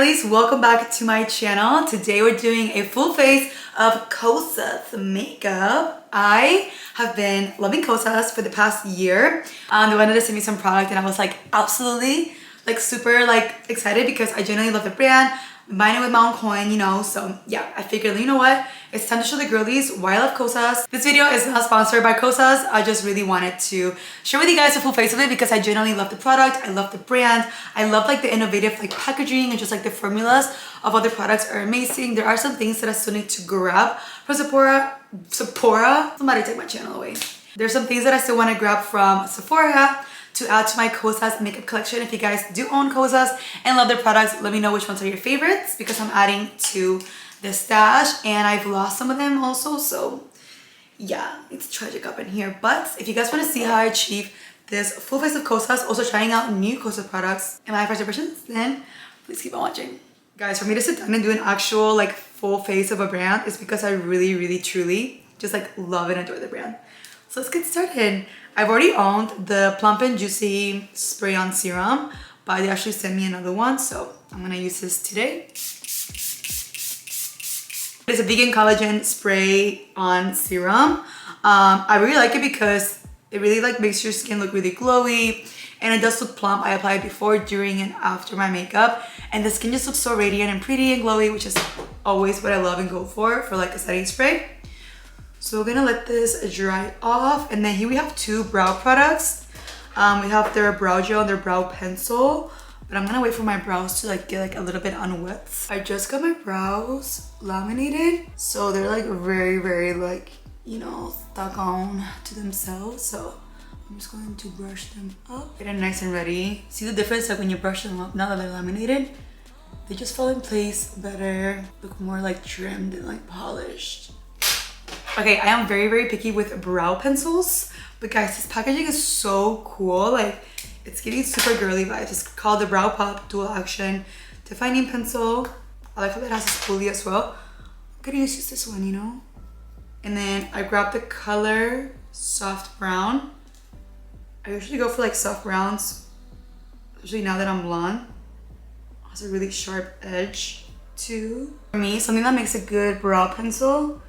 girlies, welcome back to my channel. Today we're doing a full face of Kosas makeup. I have been loving Kosas for the past year. They wanted to send me some product and I was like absolutely super excited because I genuinely love the brand. I'm buying it with my own coin, you know, so yeah, I figured, you know what, it's time to show the girlies why I love Kosas. This video is not sponsored by Kosas. I just really wanted to share with you guys a full face of it because I genuinely love the product, I love the brand, I love the innovative packaging and just the formulas of other products are amazing. There are some things that I still need to grab from Sephora, somebody take my channel away. There's some things that I still want to grab from Sephora to add to my Kosas makeup collection. If you guys do own Kosas and love their products, let me know which ones are your favorites because I'm adding to the stash and I've lost some of them also, so yeah, it's tragic up in here. But if you guys want to see how I achieve this full face of Kosas, also trying out new Kosas products and my first impressions, then please keep on watching. Guys, for me to sit down and do an actual full face of a brand is because I really truly just love and adore the brand. So let's get started. I've already owned the Plump and Juicy Spray On Serum, but they actually sent me another one, so I'm gonna use this today. It's a vegan collagen spray on serum. I really like it because it really makes your skin look really glowy and it does look plump. I applied before, during, and after my makeup, and the skin just looks so radiant and pretty and glowy, which is always what I love and go for a setting spray. So we're gonna let this dry off, and then here we have two brow products. We have their brow gel and their brow pencil, but I'm gonna wait for my brows to get a little bit unwet. I just got my brows laminated, so they're very you know, stuck on to themselves. So I'm just going to brush them up, get them nice and ready. See the difference when you brush them up now that they're laminated? They just fall in place better, look more trimmed and polished. Okay, I am very picky with brow pencils, but guys, this packaging is so cool. It's giving super girly vibes. It's called the Brow Pop Dual Action Defining Pencil. I like how it has a spoolie as well. I'm gonna use this one, you know? And then I grabbed the color Soft Brown. I usually go for soft browns, especially now that I'm blonde. It has a really sharp edge too. For me, something that makes a good brow pencil,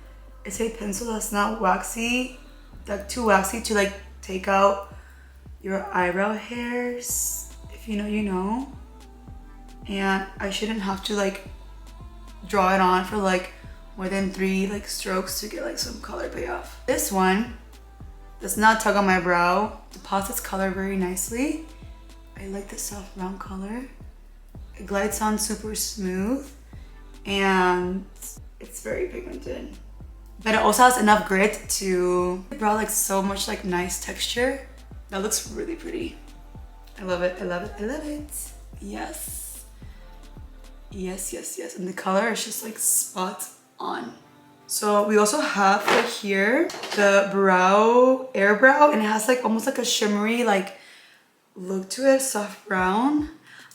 it's a pencil that's not waxy, too waxy to take out your eyebrow hairs. If you know, you know. And I shouldn't have to draw it on for more than 3 strokes to get some color payoff. This one does not tug on my brow, deposits color very nicely. I like the soft brown color. It glides on super smooth and it's very pigmented. But it also has enough grit to brow so much nice texture. That looks really pretty. I love it, I love it, I love it. Yes. Yes. And the color is just spot on. So we also have here the brow, air brow, and it has almost a shimmery look to it, soft brown.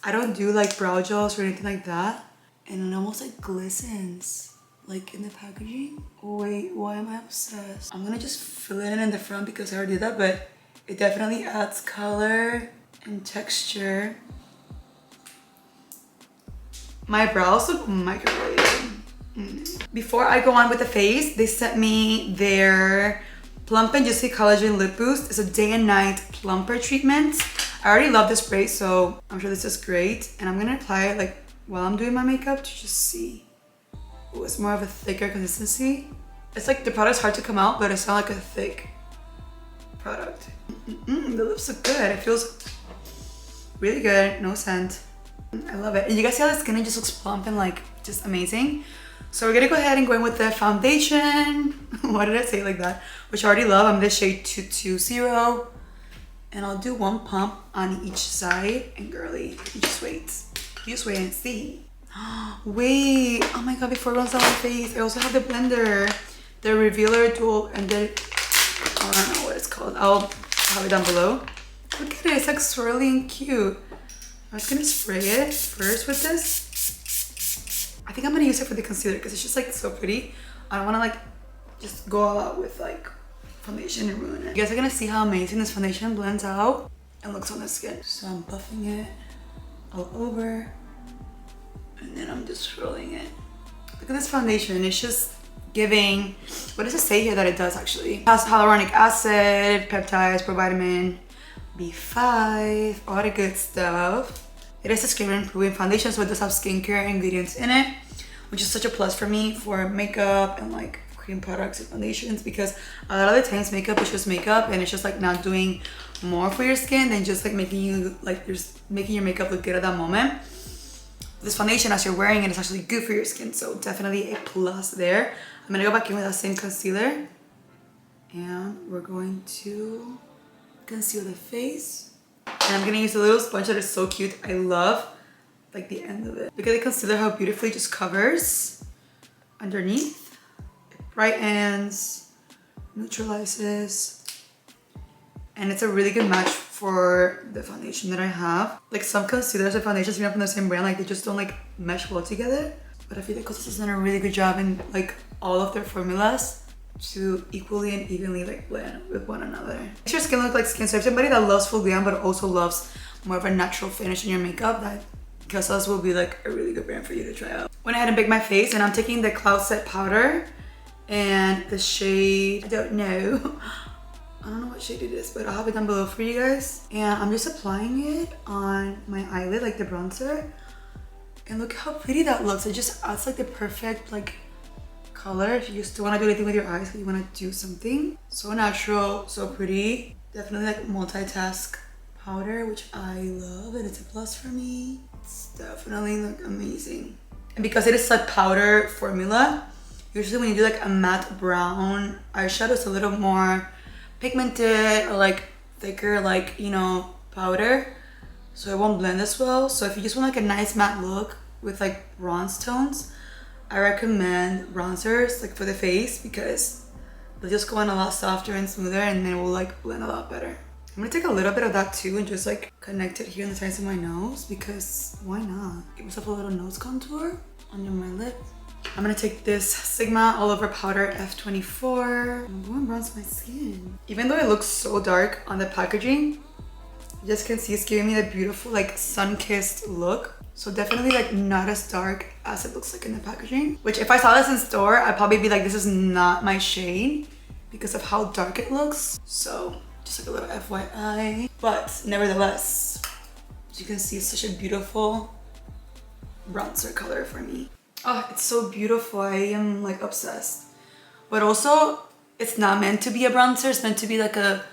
I don't do brow gels or anything like that. And it almost glistens. In the packaging. Oh wait, why am I obsessed? I'm gonna just fill it in the front because I already did that, but it definitely adds color and texture. My brows look microwaved. Before I go on with the face, they sent me their Plump and Juicy Collagen Lip Boost. It's a day and night plumper treatment. I already love this spray, so I'm sure this is great. And I'm gonna apply it while I'm doing my makeup to just see. Ooh, it's more of a thicker consistency. It's the product's hard to come out, but it's not a thick product. The lips look good. It feels really good. No scent. I love it. And you guys see how the skin just looks plump and just amazing. So we're gonna go ahead and go in with the foundation. Why did I say it like that? Which I already love. I'm the shade 220. And I'll do one pump on each side. And girly, you just wait. You just wait and see. Wait, oh my god, before it runs down my face, I also have the blender, the Revealer Dual, and I don't know what it's called. I'll have it down below. Look at it, it's swirly and cute. I'm just gonna spray it first with this. I think I'm gonna use it for the concealer because it's just so pretty. I don't wanna just go all out with foundation and ruin it. You guys are gonna see how amazing this foundation blends out and looks on the skin. So I'm buffing it all over. And then I'm just rolling it. Look at this foundation. It's just giving, what does it say here that it does actually? It has hyaluronic acid, peptides, provitamin B5, all the good stuff. It is a skin improving foundation, so it does have skincare ingredients in it, which is such a plus for me for makeup and like cream products and foundations, because a lot of the times makeup is just makeup and it's just like not doing more for your skin than just like making you like just making your makeup look good at that moment. This foundation, as you're wearing it, is actually good for your skin, so definitely a plus there. I'm gonna go back in with that same concealer and we're going to conceal the face. And I'm gonna use a little sponge that is so cute. I love like the end of it. Look at the concealer, how beautifully it just covers underneath. It brightens, neutralizes, and it's a really good match for the foundation that I have. Like some concealers and foundations even from the same brand, like they just don't like mesh well together. But I feel like Kosas has done a really good job in like all of their formulas to equally and evenly like blend with one another. Makes your skin look like skin. So if somebody that loves full glam but also loves more of a natural finish in your makeup, that Kosas will be like a really good brand for you to try out. Went ahead and baked my face, and I'm taking the Cloud Set powder and the shade, I don't know. I don't know what shade it is, but I'll have it down below for you guys. And I'm just applying it on my eyelid, like the bronzer. And look how pretty that looks. It just adds like the perfect like color if you just don't want to do anything with your eyes, but you want to do something. So natural, so pretty. Definitely like multitask powder, which I love, and it's a plus for me. It's definitely like amazing. And because it is a powder formula, usually when you do like a matte brown eyeshadow, it's a little more pigmented or like thicker, like, you know, powder, so it won't blend as well. So if you just want like a nice matte look with like bronze tones, I recommend bronzers like for the face, because they'll just go on a lot softer and smoother, and then it will like blend a lot better. I'm gonna take a little bit of that too and just like connect it here on the sides of my nose, because why not? Give myself a little nose contour under my lip. I'm gonna take this Sigma All Over Powder F24. I'm going to bronze my skin. Even though it looks so dark on the packaging, you just can see it's giving me the beautiful like sun-kissed look. So definitely like not as dark as it looks like in the packaging. Which if I saw this in store, I'd probably be like, this is not my shade because of how dark it looks. So just like a little FYI. But nevertheless, as you can see, it's such a beautiful bronzer color for me. Oh, it's so beautiful. I am like obsessed. But also, it's not meant to be a bronzer. It's meant to be like a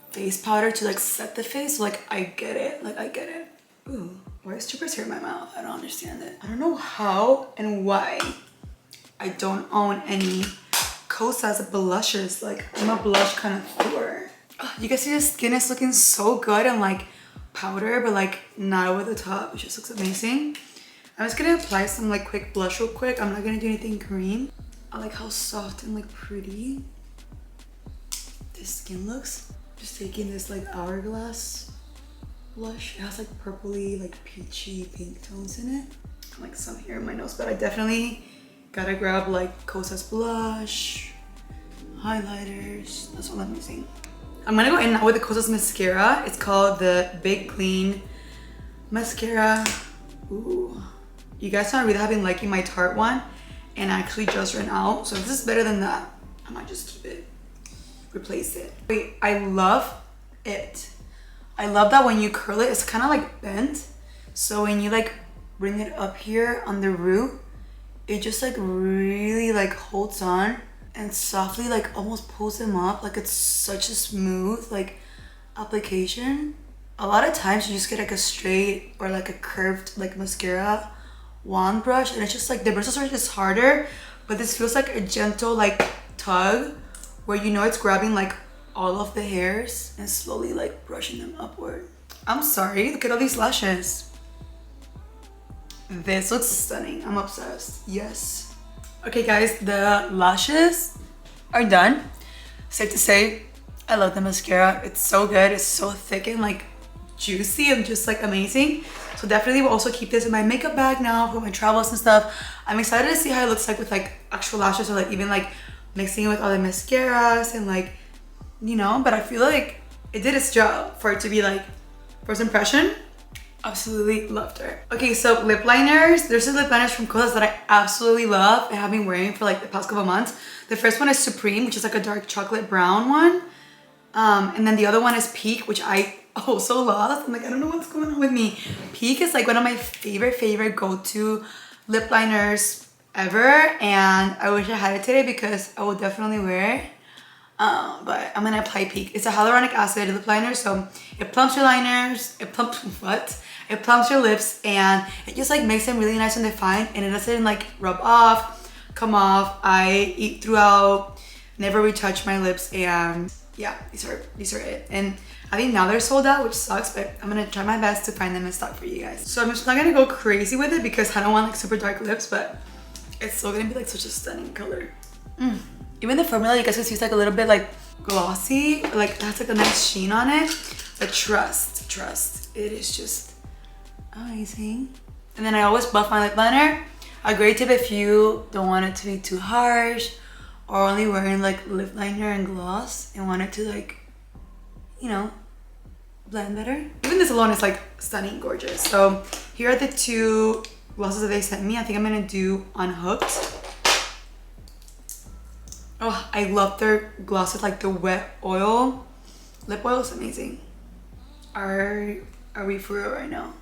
face powder to like set the face. So, like, I get it. Like, I get it. Ooh, why is Stripper's hair in my mouth? I don't understand it. I don't know how and why I don't own any Kosas blushes. Like, I'm a blush kind of whore. Oh, you guys see the skin is looking so good and like powder, but like not over the top. It just looks amazing. I'm just gonna apply some like quick blush real quick. I'm not gonna do anything green. I like how soft and like pretty this skin looks. Just taking this like Hourglass blush. It has like purpley, like peachy pink tones in it. And, like some here in my nose, but I definitely gotta grab like Kosas blush, highlighters. That's all I'm using. I'm gonna go in now with the Kosas mascara. It's called the Big Clean Mascara. Ooh. You guys know I really have been liking my Tarte one, and I actually just ran out. So if this is better than that, I might just keep it, replace it. Wait, I love it. I love that when you curl it, it's kind of like bent. So when you like bring it up here on the root, it just like really like holds on and softly like almost pulls them up. Like it's such a smooth like application. A lot of times you just get like a straight or like a curved like mascara wand brush, and it's just like the bristles are just harder, but this feels like a gentle like tug where you know it's grabbing like all of the hairs and slowly like brushing them upward. I'm sorry, look at all these lashes. This looks stunning. I'm obsessed. Yes. Okay guys, the lashes are done. Safe to say, I love the mascara. It's so good. It's so thick and like juicy and just like amazing. So definitely will also keep this in my makeup bag now for my travels and stuff. I'm excited to see how it looks like with like actual lashes, or like even like mixing it with other mascaras and like, you know, but I feel like it did its job for it to be like first impression. Absolutely loved her. Okay, so lip liners. There's some lip liners from Kosas that I absolutely love and have been wearing for like the past couple months. The first one is Supreme, which is like a dark chocolate brown one. And then the other one is Peak, which I also love. I'm like, I don't know what's going on with me. Peak is like one of my favorite go-to lip liners ever. And I wish I had it today because I would definitely wear it. But I'm gonna apply Peak. It's a hyaluronic acid lip liner, so it plumps your liners, it plumps your lips, and it just like makes them really nice and defined, and it doesn't like rub off, come off. I eat throughout, never retouch my lips, and yeah, these are it. And I think now they're sold out, which sucks, but I'm gonna try my best to find them in stock for you guys. So I'm just not gonna go crazy with it because I don't want like super dark lips, but it's still gonna be like such a stunning color. Even the formula, you guys just use like a little bit like glossy, like that's like a nice sheen on it. But trust, it is just amazing. And then I always buff my lip liner. A great tip if you don't want it to be too harsh or only wearing like lip liner and gloss and want it to like, you know, blend better. Even this alone is like stunning, gorgeous. So here are the two glosses that they sent me. I think I'm gonna do Unhooked. Oh, I love their gloss with like the wet oil. Lip oil is amazing. Are we for real right now?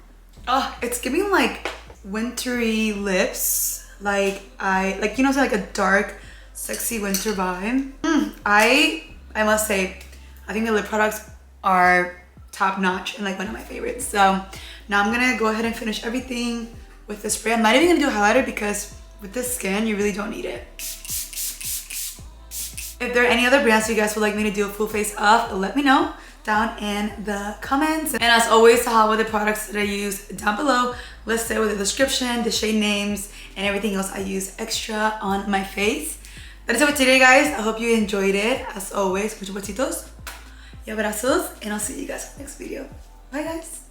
Oh, it's giving like wintry lips. Like you know, like a dark, sexy winter vibe. I must say, I think the lip products are top notch and like one of my favorites. So now I'm gonna go ahead and finish everything with the spray. I'm not even gonna do a highlighter because with this skin, you really don't need it. If there are any other brands you guys would like me to do a full face of, let me know down in the comments. And as always, I'll have all the products that I use down below listed with the description, the shade names, and everything else I use extra on my face. That is it for today, guys. I hope you enjoyed it. As always, muchos besitos y abrazos, and I'll see you guys in the next video. Bye, guys.